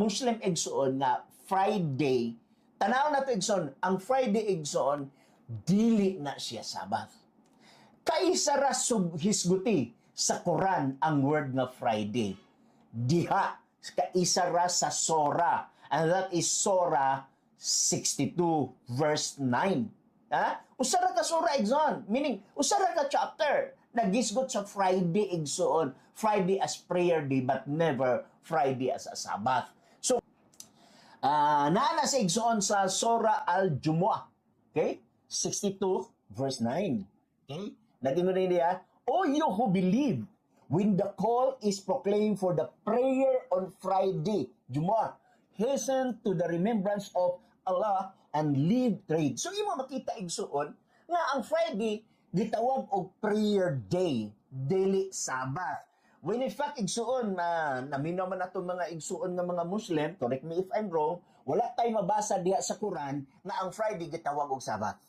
Muslim igsoon nga Friday, tanaw na to igsoon, ang Friday igsoon, dili na siya Sabbath. Kaisa ra hisguti sa Quran ang word nga Friday. Diha, kaisa ra sa Surah. And that is Surah 62 verse 9. Ha? Usara ka surah igsoon, meaning usara ka chapter nagisgot sa Friday igsoon. Friday as prayer day but never Friday as a Sabbath. So naana sa igsoon sa Surah Al-Jumu'ah. Okay? 62 verse 9. Okay? Nagingon niya, "O you who believe, when the call is proclaimed for the prayer on Friday, Jumu'ah, hasten to the remembrance of Allah and leave trade." So, imo makita igsuon nga ang Friday gitawag og prayer day, dili Sabbath. When in fact igsuon na naminaw man nato mga igsuon nga mga Muslim, correct me if I'm wrong, wala tay mabasa diha sa Quran nga ang Friday gitawag og Sabbath.